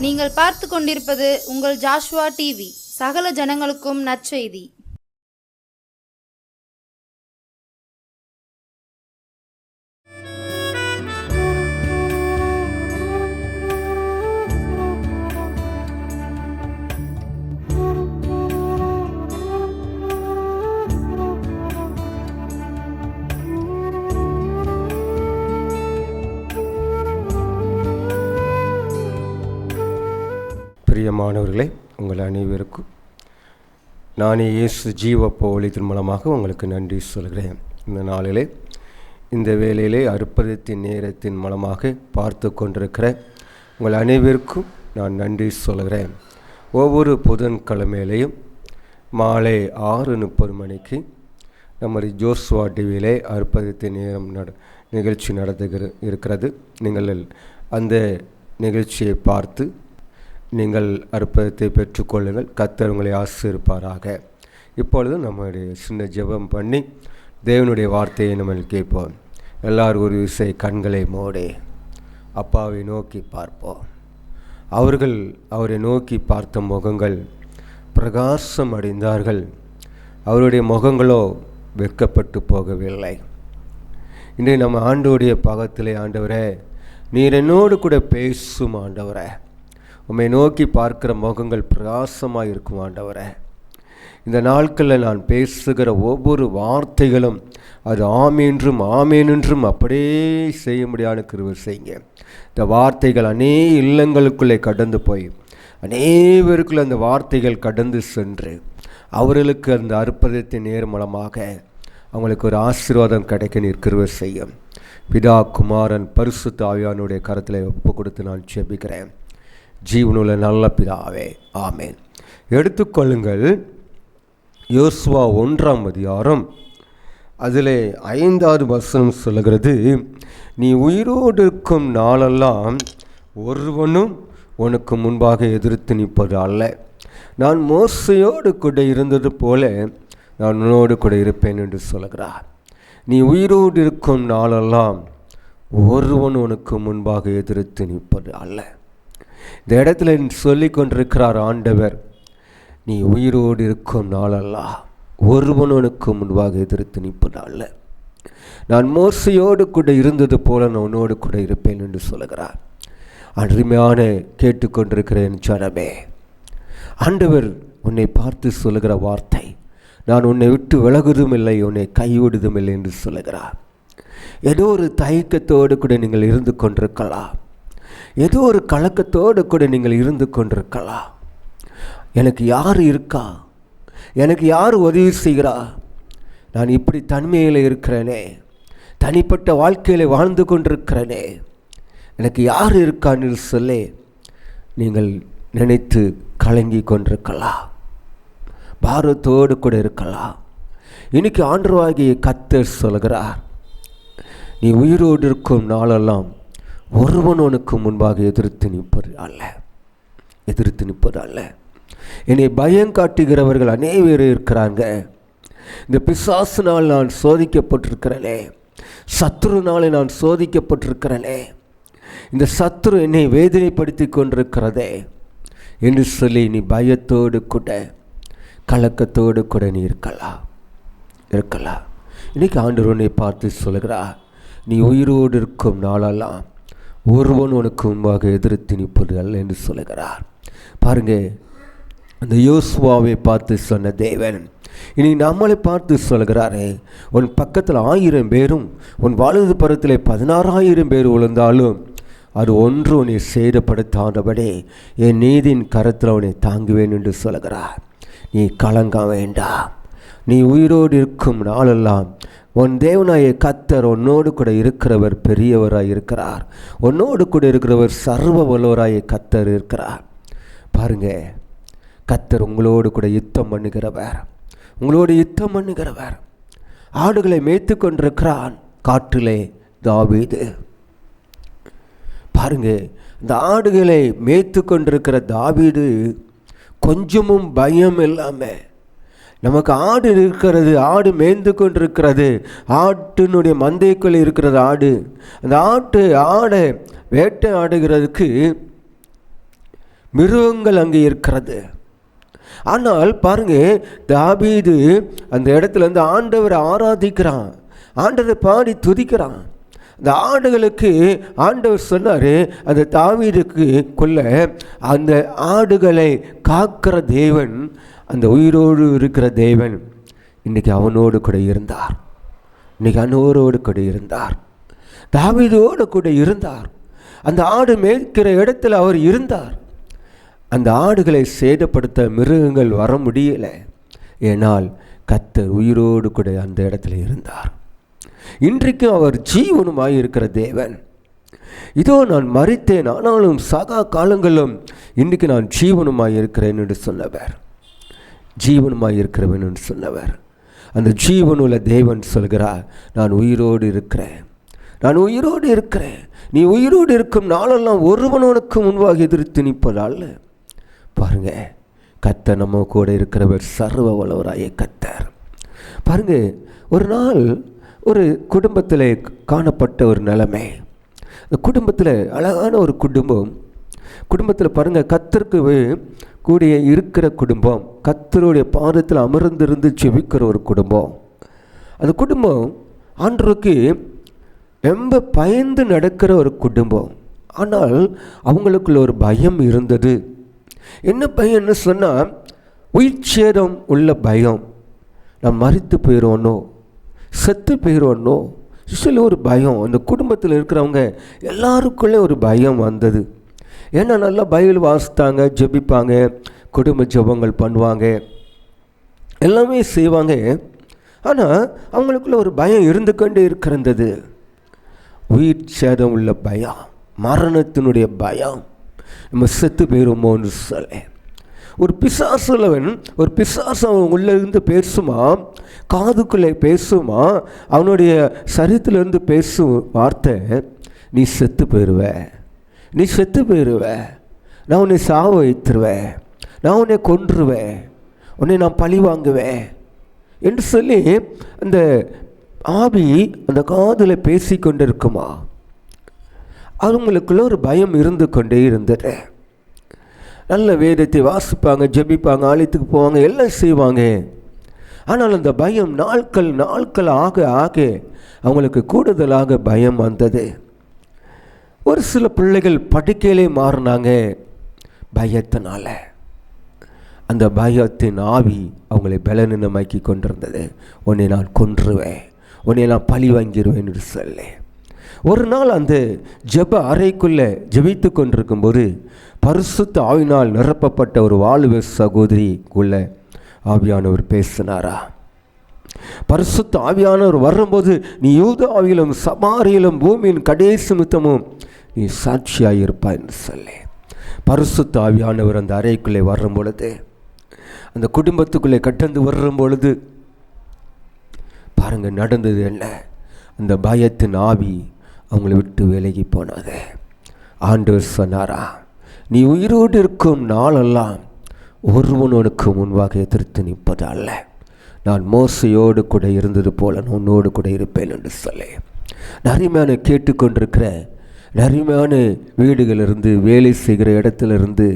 நீங்கள் பார்த்து கொண்டிருப்பது உங்கள் ஜாஷுவா டிவி. சகல ஜனங்களுக்கும் நற்செய்தி. பிரியமானவர்களே, உங்கள் அனைவருக்கும் நானே இயேசு ஜீவப்ப ஒளித்தின் மூலமாக உங்களுக்கு நன்றி சொல்கிறேன். இந்த நாளிலே, இந்த வேளையிலே அற்புதத்தின் நேரத்தின் மூலமாக பார்த்து கொண்டிருக்கிற உங்கள் அனைவருக்கும் நான் நன்றி சொல்கிறேன். ஒவ்வொரு புதன்கிழமையிலையும் மாலை 6:30 மணிக்கு நமது ஜோஸ்வா டிவியிலே அற்புதத்தின் நேரம் நிகழ்ச்சி இருக்கிறது. நீங்கள் அந்த நிகழ்ச்சியை பார்த்து நீங்கள் அற்புதத்தை பெற்றுக்கொள்ளுங்கள். கர்த்தர் உங்களை ஆசீர்வதிப்பாராக. இப்பொழுது நம்முடைய சின்ன ஜெபம் பண்ணி தேவனுடைய வார்த்தையை நம்ம கேட்போம். எல்லாரும் ஒரு விசை கண்களை மூடி அப்பாவை நோக்கி பார்ப்போம். அவரை நோக்கி பார்த்த முகங்கள் பிரகாசம் அடைந்தார்கள். அவருடைய முகங்களோ வெட்கப்பட்டு போகவில்லை. இன்றைய நம்ம ஆண்டவருடைய பாகத்திலே, ஆண்டவரே நீர் என்னோடு கூட பேசும் ஆண்டவரே, உம்மை நோக்கி பார்க்கிற முகங்கள் பிரகாசமாக இருக்கும் ஆண்டவரே. இந்த நாட்களில் நான் பேசுகிற ஒவ்வொரு வார்த்தைகளும் அது ஆமேன்றும் ஆமேனென்றும் அப்படியே செய்ய முடியாத கிருபை செய்யுங்க. இந்த வார்த்தைகள் அநேக இல்லங்களுக்குள்ளே கடந்து போய் அநேகருக்குள்ள அந்த வார்த்தைகள் கடந்து சென்று அவர்களுக்கு அந்த அற்புதத்தின் நேர்மூலமாக அவங்களுக்கு ஒரு ஆசீர்வாதம் கிடைக்க நீர் கிருபை செய்யும். பிதா, குமாரன், பரிசுத்த ஆவியானுடைய கரத்தில் ஒப்பு கொடுத்து நான் ஜெபிக்கிறேன். ஜீவனுள்ள நல்ல பிதாவே, ஆமேன். எடுத்துக்கொள்ளுங்கள், யோசுவா 1ஆம் அதிகாரம் அதில் 5வது வசனம் சொல்லுகிறது, நீ உயிரோடு இருக்கும் நாளெல்லாம் ஒருவனும் உனக்கு முன்பாக எதிர்த்து நிற்பது அல்ல. நான் மோசையோடு கூட இருந்தது போல நான் உன்னோடு கூட இருப்பேன் என்று சொல்கிறார். நீ உயிரோடு இருக்கும் நாளெல்லாம் ஒருவன் உனக்கு முன்பாக எதிர்த்து நிற்பது அல்ல. இந்த இடத்துல சொல்லி கொண்டிருக்கிறார் ஆண்டவர், நீ உயிரோடு இருக்கும் நாளெல்லாம் ஒருவனுக்கு முன்பாக எதிர்த்து நிற்பது அல்ல. நான் மோசையோடு கூட இருந்தது போல நான் உன்னோடு கூட இருப்பேன் என்று சொல்கிறார். அருமையான கேட்டுக்கொண்டிருக்கிறேன் ஜனமே, ஆண்டவர் உன்னை பார்த்து சொல்லுகிற வார்த்தை, நான் உன்னை விட்டு விலகுவதும் இல்லை, உன்னை கைவிடுவதும் இல்லை என்று சொல்லுகிறார். ஏதோ ஒரு தயக்கத்தோடு கூட நீங்கள் இருந்து கொண்டிருக்கலாம். ஏதோ ஒரு கலக்கத்தோடு கூட நீங்கள் இருந்து கொண்டிருக்கலாம். எனக்கு யார் இருக்கா, எனக்கு யார் உதவி செய்கிறா, நான் இப்படி தனிமையில் இருக்கிறேனே, தனிப்பட்ட வாழ்க்கையில் வாழ்ந்து கொண்டிருக்கிறேனே, எனக்கு யார் இருக்கான்னு சொல்லி நீங்கள் நினைத்து கலங்கி கொண்டிருக்கலாம். பாரத்தோடு கூட இருக்கலாம். இன்னைக்கு ஆண்டவராகிய கர்த்தர் சொல்கிறார், நீ உயிரோடு இருக்கும் நாளெல்லாம் ஒருவன் உனக்கு முன்பாக எதிர்த்து நிற்பது அல்ல. என்னை பயம் காட்டுகிறவர்கள் அநேகர் இருக்கிறாங்க. இந்த பிசாசினால் நான் சோதிக்கப்பட்டிருக்கிறேனே, சத்துருனாலே நான் சோதிக்கப்பட்டிருக்கிறேனே, இந்த சத்துரு என்னை வேதனைப்படுத்தி கொண்டிருக்கிறதே என்று சொல்லி நீ பயத்தோடு கூட கலக்கத்தோடு கூட நீ இருக்கலாம். இன்னைக்கு ஆண்டவர் உன்னை பார்த்து சொல்கிறார், நீ உயிரோடு இருக்கும் நாளெல்லாம் ஒருவன் உனக்கு முன்பாக எதிர்த்து நிற்பது அல்ல என்று சொல்லுகிறார். பாருங்க, அந்த யோசுவாவை பார்த்து சொன்ன தேவன் இனி நம்மளை பார்த்து சொல்கிறாரே, உன் பக்கத்தில் 1000 பேரும் உன் வலது புறத்தில் 16,000 பேர் விழுந்தாலும் அது ஒன்று உன்னை சேதப்படுத்தாதபடி என் நீதியின் கரத்தில் உன்னை தாங்குவேன் என்று சொல்கிறார். நீ கலங்க வேண்டாம். நீ உயிரோடு இருக்கும் நாளெல்லாம் உன் தேவனாய கர்த்தர் உன்னோடு கூட இருக்கிறவர் பெரியவராய் இருக்கிறார். உன்னோடு கூட இருக்கிறவர் சர்வ வல்லவராய கர்த்தர் இருக்கிறார். பாருங்க, கர்த்தர் உங்களோடு கூட யுத்தம் பண்ணுகிறவர். ஆடுகளை மேய்த்து கொண்டிருக்கிறான் காட்டிலே தாவீது. பாருங்க, இந்த ஆடுகளை மேய்த்து கொண்டிருக்கிற தாவீது கொஞ்சமும் பயம் இல்லாமல், நமக்கு ஆடு இருக்கிறது, ஆடு மேய்ந்து கொண்டிருக்கிறது, ஆட்டினுடைய மந்தைக்குள்ளே இருக்கிறது ஆடு. அந்த ஆடை வேட்டை ஆடுகிறதுக்கு மிருகங்கள் அங்கே இருக்கிறது. ஆனால் பாருங்க, தாவீது அந்த இடத்துல வந்து ஆண்டவரை ஆராதிக்கிறான், ஆண்டவரை பாடி துதிக்கிறான். அந்த ஆடுகளுக்கு ஆண்டவர் சொன்னார், அந்த தாவீதுக்கு கொல்ல அந்த ஆடுகளை காக்கிற தேவன், அந்த உயிரோடு இருக்கிற தேவன் இன்றைக்கி அவனோடு கூட இருந்தார். இன்றைக்கி அவனோடு கூட இருந்தார், தாவீதோடு கூட இருந்தார். அந்த ஆடு மேய்க்கிற இடத்துல அவர் இருந்தார். அந்த ஆடுகளை சேதப்படுத்த மிருகங்கள் வர முடியலை. ஏனால் கர்த்தர் உயிரோடு கூட அந்த இடத்துல இருந்தார். இன்றைக்கும் அவர் ஜீவனுமாய் இருக்கிற தேவன். இதோ நான் மரித்தேன், ஆனாலும் சகா காலங்களும் இன்றைக்கு நான் ஜீவனுமாய் இருக்கிறேன் என்று சொன்னவர், ஜீவனுமாய் இருக்கிறவன் என்று சொன்னவர். அந்த ஜீவனுள்ள தேவன் சொல்கிறார், நான் உயிரோடு இருக்கிறேன், நான் உயிரோடு இருக்கிறேன். நீ உயிரோடு இருக்கும் நாளெல்லாம் ஒருவனுக்கு முன்பாக எதிர்த்து நிற்பதால் பாருங்க, கர்த்தர் நம்ம கூட இருக்கிறவர், சர்வ வல்லவராய கர்த்தர். பாருங்க, ஒரு நாள் ஒரு குடும்பத்தில் காணப்பட்ட ஒரு நிலைமை. அந்த குடும்பத்தில் அழகான ஒரு குடும்பத்தில் பாருங்கள், கர்த்தருக்கு கூடிய இருக்கிற குடும்பம், கர்த்தருடைய பாதத்தில் அமர்ந்திருந்து செபிக்கிற ஒரு குடும்பம். அந்த குடும்பம் ஆண்டவருக்கு ரொம்ப பயந்து நடக்கிற ஒரு குடும்பம். ஆனால் அவங்களுக்குள்ள ஒரு பயம் இருந்தது. என்ன பயம்னு சொன்னால், உயிர் சேதம் உள்ள பயம். நான் மரித்து போயிடுவோனோ, செத்து போயிடுவோனோ சொல்லி ஒரு பயம். அந்த குடும்பத்தில் இருக்கிறவங்க எல்லாருக்குள்ளே ஒரு பயம் வந்தது. ஏன்னா நல்லா பைபிள் வாசித்தாங்க, ஜெபிப்பாங்க, குடும்ப ஜெபங்கள் பண்ணுவாங்க, எல்லாமே செய்வாங்க. ஆனால் அவங்களுக்குள்ள ஒரு பயம் இருந்து கொண்டே இருக்கிறது. உயிர் சேதம் உள்ள பயம், மரணத்தினுடைய பயம், நம்ம செத்து போயிடுமோன்னு சொல்ல. ஒரு பிசாசுள்ளவன், ஒரு பிசாசு அவன் உள்ளேருந்து பேசுமா, காதுக்குள்ளே பேசுமா, அவனுடைய சரீரத்திலேருந்து பேசும் வார்த்தை, நீ செத்து போயிடுவ, நீ செத்து போயிடுவ, நான் உன்னை சாவ வைத்துருவேன், நான் உன்னை கொன்றுவேன், உன்னை நான் பழி வாங்குவேன் என்று சொல்லி அந்த ஆவி அந்த காதில் பேசி கொண்டு இருக்குமா. அவங்களுக்குள்ள ஒரு பயம் இருந்து கொண்டே இருந்தது. நல்ல வேதத்தை வாசிப்பாங்க, ஜெபிப்பாங்க, ஆலயத்துக்கு போவாங்க, எல்லாம் செய்வாங்க. ஆனால் அந்த பயம் நாட்கள் ஆக அவங்களுக்கு கூடுதலாக பயம் வந்தது. ஒரு சில பிள்ளைகள் படுக்கையிலே மாறினாங்க பயத்தினால. அந்த பயத்தின் ஆவி அவங்களை பலவீனமாக்கி கொண்டிருந்தது. உன்னை நான் கொன்றுவேன், உன்னை நான் பழி வாங்கிடுவேன் என்று சொல்லி. ஒரு நாள் அந்த ஜெப அறைக்குள்ளே ஜெபித்து கொண்டிருக்கும்போது பரிசுத்த ஆவியினால் நிரப்பப்பட்ட ஒரு வாலிப சகோதரிக்குள்ள ஆவியானவர் பேசினாரா. பரிசுத்த ஆவியானவர் வரும்போது, நீ யூதாவிலும் சமாரியிலும் பூமியின் கடைசி நிமித்தமும் நீ சாட்சியாக இருப்பாய் என்று சொல்லி பரிசுத்த ஆவியானவர் அந்த அறைக்குள்ளே வரும் பொழுது, அந்த குடும்பத்துக்குள்ளே கடந்து வரும் பொழுது பாருங்க நடந்தது என்ன. அந்த பயத்தின் ஆவி அவங்களை விட்டு விலகி போனது. ஆண்டவர் சொன்னாரா, நீ உயிரோடு இருக்கும் நாளெல்லாம் ஒருவனுக்கு முன்பாக எதிர்த்து நிற்பதல்ல, நான் மோசையோடு கூட இருந்தது போல நான் உன்னோடு கூட இருப்பேன் என்று சொல்லி. நிறைய கேட்டுக்கொண்டிருக்கிற நிறைய வீடுகளிலிருந்து, வேலை செய்கிற இடத்துலேருந்து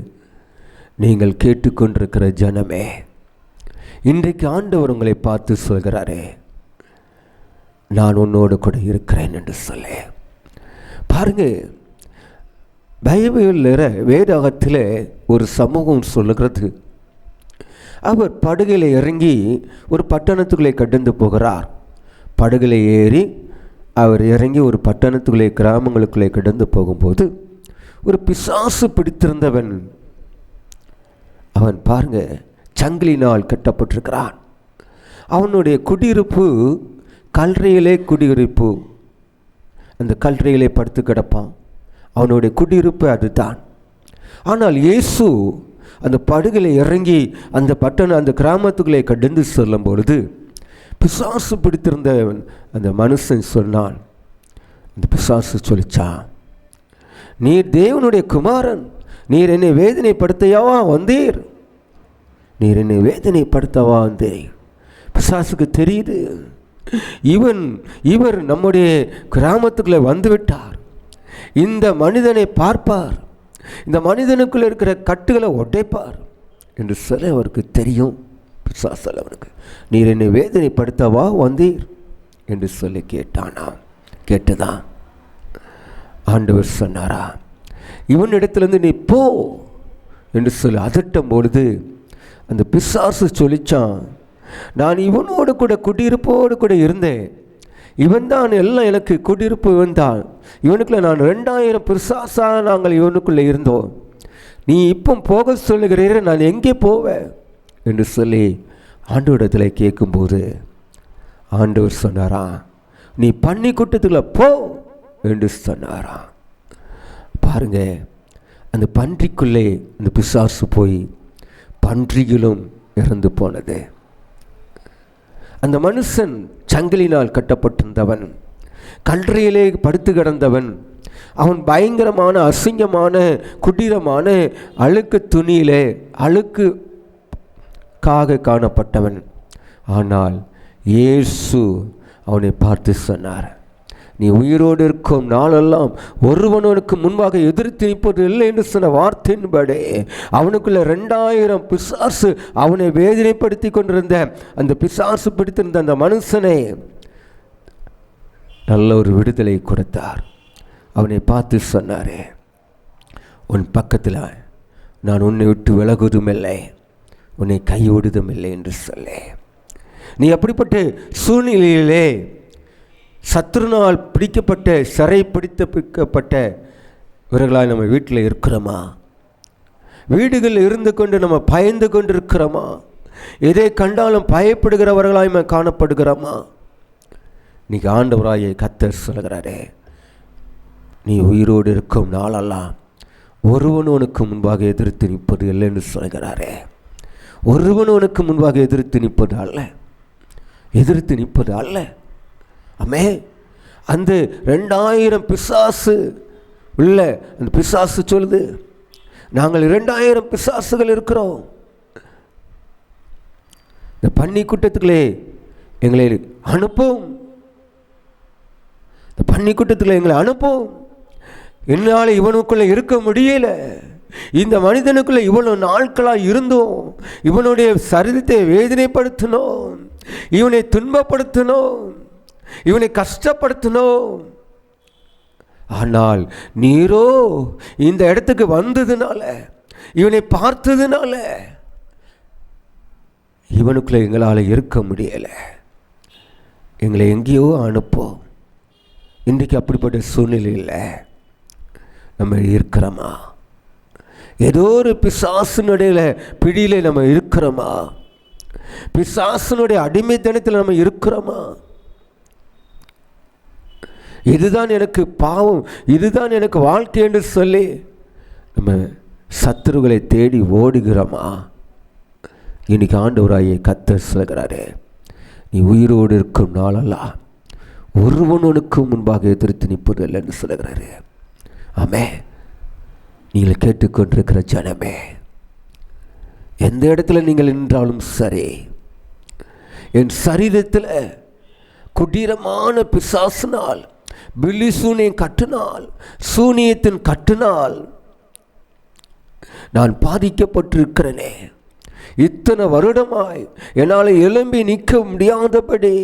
நீங்கள் கேட்டுக்கொண்டிருக்கிற ஜனமே, இன்றைக்கு ஆண்டவர் உங்களை பார்த்து சொல்கிறாரே, நான் உன்னோடு கூட இருக்கிறேன் என்று சொல்லி. பாருங்க, பைபிளில் வேதாகத்தில் ஒரு சமூகம் சொல்லுகிறது. அவர் படகில் இறங்கி ஒரு பட்டணத்துக்குள்ளே கடந்து போகிறார். படகுல ஏறி அவர் இறங்கி ஒரு பட்டணத்துக்குள்ளே, கிராமங்களுக்குள்ளே கடந்து போகும்போது ஒரு பிசாசு பிடித்திருந்தவன், அவன் பாருங்க சங்கிலினால் கட்டப்பட்டிருக்கிறான். அவனுடைய குடியிருப்பு கல்லறையிலே குடியிருப்பு, அந்த கல்லறையிலே படுத்து கிடப்பான். அவனுடைய குடியிருப்பு அதுதான். ஆனால் இயேசு அந்த படகுல இறங்கி அந்த கிராமத்துக்குள்ளே கடந்து செல்லும் பொழுது பிசாசு பிடித்திருந்த அந்த மனுஷன் சொன்னான். அந்த பிசாசு சொல்லிச்சான், நீர் தேவனுடைய குமாரன், நீர் என்னை வேதனைப்படுத்தையாவா வந்தீர், நீர் என்னை வேதனைப்படுத்தவா வந்தீர். பிசாசுக்கு தெரியுது, இவர் நம்முடைய கிராமத்துக்குள்ளே வந்துவிட்டார், இந்த மனிதனை பார்ப்பார், இந்த மனிதனுக்குள்ளே இருக்கிற கட்டுகளை உடைப்பார் என்று சொல்ல அவருக்கு தெரியும். பிசாசல் அவனுக்கு, நீர் என்னை வேதனைப்படுத்தவா வந்தீர் என்று சொல்லி கேட்டதான் ஆண்டவர் சொன்னாரா, இவனிடத்திலிருந்து நீ போ என்று சொல்லி அதட்டும் பொழுது அந்த பிசாசு சொல்லிச்சான், நான் இவனோடு கூட குடியிருப்போடு கூட இருந்தேன், இவன் தான் எல்லாம் எனக்கு குடியிருப்பு, இவன் தான், இவனுக்குள்ள நான் 2000 பிசாசாக நாங்கள் இவனுக்குள்ளே இருந்தோம், நீ இப்போ போக சொல்லுகிறீர, நான் எங்கே போவேன் என்று சொல்லி ஆண்டவரிடத்தில் கேட்கும்போது ஆண்டவர் சொன்னாரா, நீ பன்னி கூட்டத்துக்குள்ள போ என்று சொன்னாரா. பாருங்க, அந்த பன்றிக்குள்ளே அந்த பிசாசு போய் பன்றிகளும் இறந்து போனது. அந்த மனுஷன் சங்கிலினால் கட்டப்பட்டிருந்தவன், கன்றையிலே படுத்து கிடந்தவன், அவன் பயங்கரமான அசிங்கமான குடிரமான அழுக்கு துணியிலே அழுக்குக்காக காணப்பட்டவன். ஆனால் இயேசு அவனை பார்த்து சொன்னார், நீ உயிரோடு இருக்கும் நாளெல்லாம் ஒருவனுக்கு முன்பாக எதிர்த்து நிற்பது இல்லை என்று சொன்ன வார்த்தையின்படி அவனுக்குள்ள 2000 பிசாசு அவனை வேதனைப்படுத்தி கொண்டிருந்த அந்த பிசாசு பிடித்திருந்த அந்த மனுஷனை நல்ல ஒரு விடுதலை கொடுத்தார். அவனை பார்த்து சொன்னாரே, உன் பக்கத்தில் நான் உன்னை விட்டு விலகுவதும் இல்லை, உன்னை கைவிடுவதும் இல்லை என்று சொல்லே. நீ அப்படிப்பட்ட சூழ்நிலையிலே சத்துருனால் பிடிக்கப்பட்ட சிறை பிடிக்கப்பட்டவர்களாக நம்ம வீட்டில் இருக்கிறோமா? வீடுகளில் இருந்து கொண்டு நம்ம பயந்து கொண்டு இருக்கிறோமா? எதை கண்டாலும் பயப்படுகிறவர்களாய் நம்ம காணப்படுகிறோமா? இன்னைக்கு ஆண்டவராகிய கர்த்தர் சொல்கிறாரே, நீ உயிரோடு இருக்கும் நாளெல்லாம் ஒருவன் உனக்கு முன்பாக எதிர்த்து நிற்பது இல்லை என்று சொல்கிறாரே. ஒருவன் உனக்கு முன்பாக எதிர்த்து நிற்பது அல்ல. ஆமே, அந்த 2000 பிசாசு உள்ள அந்த பிசாசு சொல்லுது, நாங்கள் 2000 பிசாசுகள் இருக்கிறோம், இந்த பன்னி கூட்டத்துக்குள்ளே எங்களை அனுப்பும், இந்த பன்னி கூட்டத்துக்குள்ளே எங்களை அனுப்பும், என்னால் இவனுக்குள்ளே இருக்க முடியல, இந்த மனிதனுக்குள்ளே இவ்வளவு நாட்களாக இருந்தோம், இவனுடைய சரீரத்தை வேதனைப்படுத்தணும், இவனை துன்பப்படுத்தணும், இவனை கஷ்டப்படுத்தணும். ஆனால் நீரோ இந்த இடத்துக்கு வந்ததுனால, இவனை பார்த்ததுனால இவனுக்குள்ள எங்களால் இருக்க முடியலை, எங்களை எங்கேயோ அனுப்போம். இன்றைக்கு அப்படிப்பட்ட சூழ்நிலையில் நம்ம இருக்கிறோமா? ஏதோ ஒரு பிசாசினுடைய பிடியில் நம்ம இருக்கிறோமா? பிசாசினுடைய அடிமைத்தனத்தில் நம்ம இருக்கிறோமா? இதுதான் எனக்கு பாவம், இதுதான் எனக்கு வாழ்க்கை என்று சொல்லி நம்ம சத்துருகளை தேடி ஓடுகிறோமா? இன்னைக்கு ஆண்டவராகிய கர்த்தர் சொல்கிறாரே, நீ உயிரோடு இருக்கும் நாளெல்லாம் ஒருவனுக்கு முன்பாக எதிர்த்து நிற்பது இல்லை என்று சொல்கிறாரு. ஆமே, நீங்கள் கேட்டுக்கொண்டிருக்கிற ஜனமே, எந்த இடத்துல நீங்கள் நின்றாலும் சரி, என் சரீரத்தில் குடீரமான பிசாசினால், பில்லி சூனியம் கட்டினால், சூனியத்தின் கட்டினால் நான் பாதிக்கப்பட்டிருக்கிறேனே, இத்தனை வருடமாய் என்னால் எழும்பி நிற்க முடியாதபடி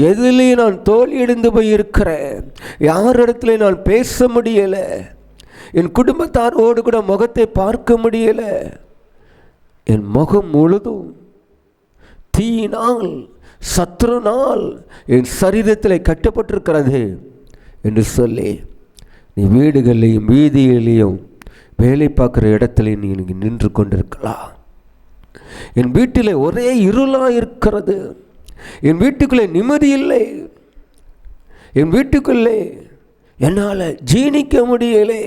எதிலே நான் தோல்வியடைந்து போயிருக்கிறேன், யாரிடத்துல நான் பேச முடியலை, என் குடும்பத்தாரோடு கூட முகத்தை பார்க்க முடியலை, என் முகம் முழுதும் தீயினால் சத்ருனால் என் சரீரத்தில் கட்டப்பட்டிருக்கிறது என்று சொல்லி நீ வீடுகளிலையும் வீதியிலையும் வேலை பார்க்குற இடத்துல நீ நின்று கொண்டிருக்கலாம். என் வீட்டில் ஒரே இருளாக இருக்கிறது, என் வீட்டுக்குள்ளே நிம்மதி இல்லை, என் வீட்டுக்குள்ளே என்னால் ஜீனிக்க முடியலை,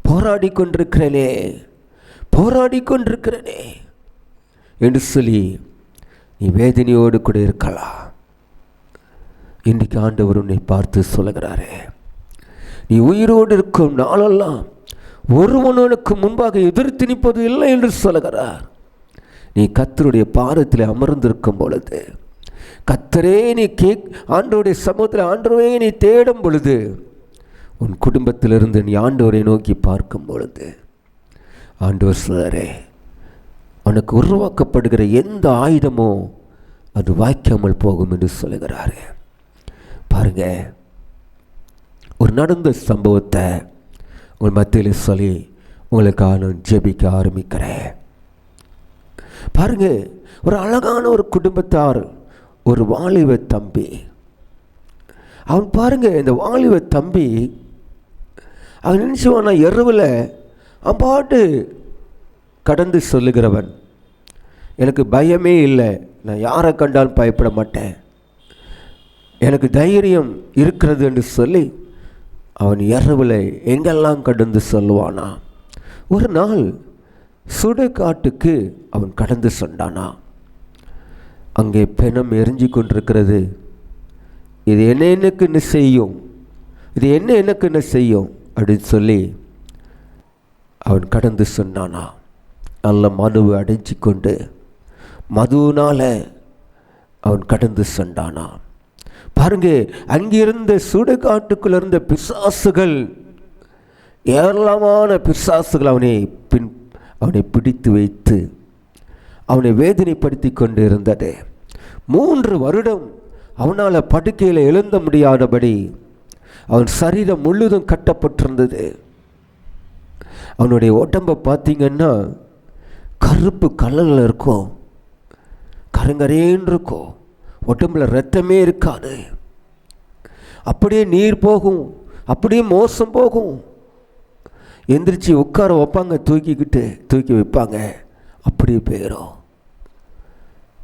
போராடி கொண்டிருக்கிறேனே என்று சொல்லி நீ வேதனையோடு கூட இருக்கலாம். இன்றைக்கு ஆண்டவர் உன்னை பார்த்து சொல்லுகிறாரே, நீ உயிரோடு இருக்கும் நாளெல்லாம் ஒருவனுக்கு முன்பாக எதிர்த்து நிற்பது இல்லை என்று சொல்லுகிறார். நீ கர்த்தருடைய பாதத்தில் அமர்ந்திருக்கும் பொழுது, கர்த்தரே நீ ஆண்டவருடைய சமூகத்தில் ஆண்டவரே நீ தேடும் பொழுது உன் குடும்பத்திலிருந்து நீ ஆண்டவரை நோக்கி பார்க்கும் பொழுது ஆண்டவர் சொல்றாரே, உனக்கு உருவாக்கப்படுகிற எந்த ஆயுதமோ அது வாய்க்காமல் போகும் என்று சொல்லுகிறாரு. பாருங்க, ஒரு நடந்த சம்பவத்தை உங்கள் மத்தியில் சொல்லி உங்களுக்காக நான் ஜெபிக்க ஆரம்பிக்கிறேன். பாருங்க, ஒரு அழகான ஒரு குடும்பத்தார், ஒரு வாலிப தம்பி. அவன் பாருங்க, இந்த வாலிப தம்பி அவன் நினைச்சுவானா, இரவில் அவன் பாட்டு கடந்து சொல்லுகிறவன், எனக்கு பயமே இல்லை, நான் யாரை கண்டாலும் பயப்பட மாட்டேன், எனக்கு தைரியம் இருக்கிறது என்று சொல்லி அவன் இரவில் எங்கெல்லாம் கடந்து சொல்லுவானா. ஒரு நாள் சுடுகாட்டுக்கு அவன் கடந்து சொன்னானா. அங்கே பிணம் எரிஞ்சு கொண்டிருக்கிறது. இது எனக்கு என்ன செய்யும், இது எனக்கு என்ன செய்யும் அப்படின்னு சொல்லி அவன் கடந்து சொன்னானா. நல்ல மதுவை அடைச்சி கொண்டு மதுவினால் அவன் கடந்து சொன்னானா. பாருங்க, அங்கிருந்த சுடுகாட்டுக்குள்ள இருந்த பிசாசுகள், ஏராளமான பிசாசுகள் அவனை பிடித்து வைத்து அவனை வேதனைப்படுத்தி கொண்டு இருந்தது. 3 வருடம் அவனால் படுக்கையில் எழுந்த முடியாதபடி அவன் சரீரம் முழுதும் கட்டப்பட்டிருந்தது. அவனுடைய உடம்பை பார்த்தீங்கன்னா கருப்பு கலரில் இருக்கும், கருங்கரேன்னு இருக்கும், உடம்புல ரத்தமே இருக்காது. அப்படியே நீர் போகும், அப்படியே மோசம் போகும். எந்திரிச்சு உட்கார வைப்பாங்க, தூக்கி வைப்பாங்க, அப்படியே போயிடும்.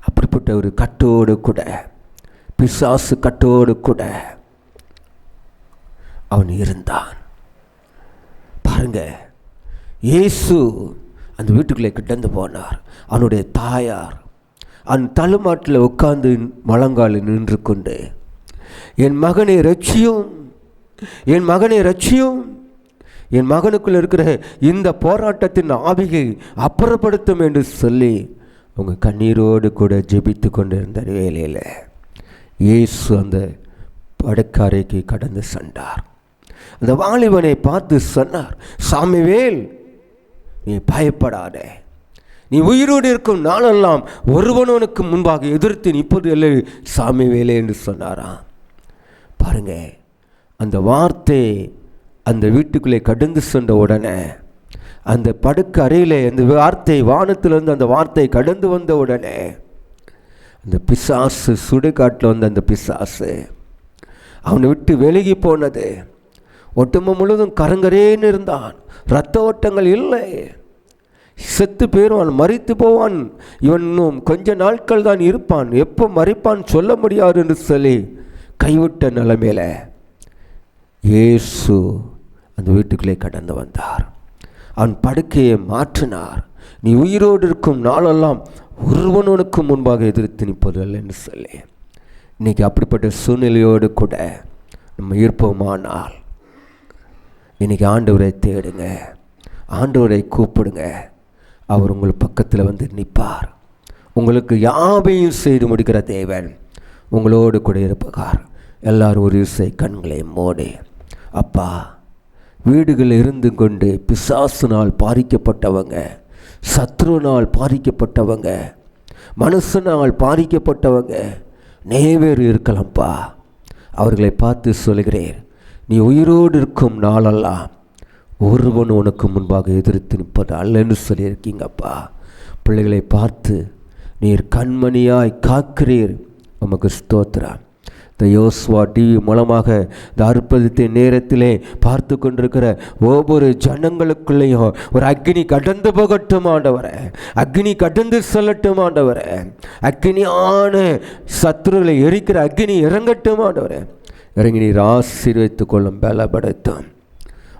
அப்படிப்பட்ட ஒரு கட்டோடு கூட, பிசாசு கட்டோடு கூட அவன் இருந்தான். பாருங்க, இயேசு அந்த வீட்டுக்குள்ளே கிட்டந்து போனார். அவனுடைய தாயார் அவன் தலைமாட்டில் உட்கார்ந்து முழங்காலில் நின்று கொண்டு, என் மகனை ரட்சியும், என் மகனை ரட்சியும், என் மகனுக்குள்ள இருக்கிற இந்த போராட்டத்தின் ஆவியை அப்புறப்படுத்தும் என்று சொல்லி அவங்க கண்ணீரோடு கூட ஜெபித்து கொண்டிருந்த வேளையில் இயேசு அந்த படுக்கறைக்கு கடந்து சென்றார். அந்த வாலிபனை பார்த்து சொன்னார், சாமுவேல், நீ பயப்படாதே, நீ உயிரோடு இருக்கும் நாளெல்லாம் ஒருவனுக்கு முன்பாக எதிர்த்து நிற்பது இல்லை சாமுவேலே என்று சொன்னாராம். பாருங்க, அந்த வார்த்தை அந்த வீட்டுக்குள்ளே கடந்து சென்ற உடனே, அந்த படுக்க அறையில் அந்த வார்த்தை, வானத்திலிருந்து அந்த வார்த்தை கடந்து வந்த உடனே, அந்த பிசாசு, சுடுகாட்டில் வந்த அந்த பிசாசு அவனை விட்டு விலகி போனது. ஒட்டம்பு முழுவதும் கரங்கரேன்னு இருந்தான், இரத்த ஓட்டங்கள் இல்லை, செத்து போயிடுவான், மரித்து போவான், இவன் இன்னும் கொஞ்ச நாட்கள் தான் இருப்பான், எப்போ மறிப்பான் சொல்ல முடியாது என்று சொல்லி கைவிட்ட நிலைமையில இயேசு அந்த வீட்டுக்குள்ளே கடந்து வந்தார். அவன் படுக்கையை மாற்றினார். நீ உயிரோடு இருக்கும் நாளெல்லாம் ஒருவனுக்கு முன்பாக எதிர்த்து நிற்பது அல்ல என்று சொல்லி, இன்னைக்கு அப்படிப்பட்ட சூழ்நிலையோடு கூட நம்ம இருப்போமானால், இன்னைக்கு ஆண்டவரை தேடுங்க, ஆண்டவரை கூப்பிடுங்க, அவர் உங்கள் பக்கத்தில் வந்து நிற்பார். உங்களுக்கு யாவையும் செய்து முடிக்கிற தேவன் உங்களோடு கூட இருப்பார். எல்லாரும் ஒரு விசை கண்களை மூடி, அப்பா, வீடுகளில் இருந்து கொண்டு பிசாசினால் பாதிக்கப்பட்டவங்க, சத்ருனால் பாதிக்கப்பட்டவங்க, மனுஷனால் பாதிக்கப்பட்டவங்க நேவேறு இருக்கலாம்ப்பா. அவர்களை பார்த்து சொல்கிறேன், நீ உயிரோடு இருக்கும் நாளெல்லாம் ஒருவன் உனக்கு முன்பாக எதிர்த்து நிற்பது அல்லன்னு சொல்லியிருக்கீங்கப்பா. பிள்ளைகளை பார்த்து நீர் கண்மணியாய் காக்கிறீர், உமக்கு ஸ்தோத்திரம். இந்த யோசுவா டிவி மூலமாக இந்த அற்புதத்தின் நேரத்திலே பார்த்து கொண்டிருக்கிற ஒவ்வொரு ஜனங்களுக்குள்ளேயும் ஒரு அக்னி கடந்து போகட்டும் ஆண்டவரே, அக்னி கடந்து செல்லட்டும் ஆண்டவரே, அக்னியான சத்துருகளை எரிக்கிற அக்னி இறங்கட்டும் ஆண்டவரே. இறங்கி நீர் ஆசீர்வதித்துக் கொள்ளும், பலப்படுத்தும்.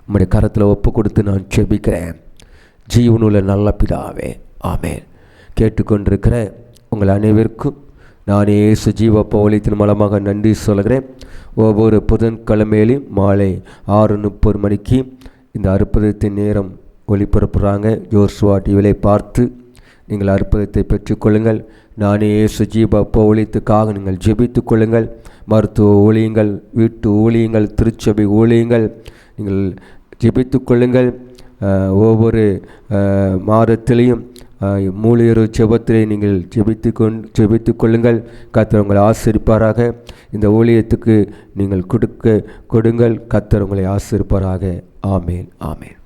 உம்முடைய கரத்தில் ஒப்பு கொடுத்து நான் ஜெபிக்கிறேன். ஜீவனுள்ள நல்ல பிதாவே, ஆமென். கேட்டுக்கொண்டிருக்கிற உங்கள் அனைவருக்கும் நான் இயேசு ஜீவ ஊழியத்தின் மூலமாக நன்றி சொல்கிறேன். ஒவ்வொரு புதன்கிழமையிலும் மாலை 6:30 மணிக்கு இந்த அற்புதத்தின் நேரம் ஒளிபரப்புகிறாங்க. யோசுவா டிவியை பார்த்து நீங்கள் அற்புதத்தை பெற்றுக்கொள்ளுங்கள். நானே இயேசு ஜீவ ஊழியத்துக்காக நீங்கள் ஜெபித்து கொள்ளுங்கள். மருத்துவ ஊழியங்கள், வீட்டு ஊழியங்கள், திருச்சபை ஊழியங்கள், நீங்கள் ஜெபித்து கொள்ளுங்கள். ஒவ்வொரு மாதத்திலையும் மூலியரு ஜெபத்திலே நீங்கள் ஜெபித்து கொள்ளுங்கள். கர்த்தர் உங்களை ஆசீர்வதிப்பாராக. இந்த ஊழியத்துக்கு நீங்கள் கொடுங்கள். கர்த்தர் உங்களை ஆசீர்வதிப்பாராக. ஆமேன், ஆமேன்.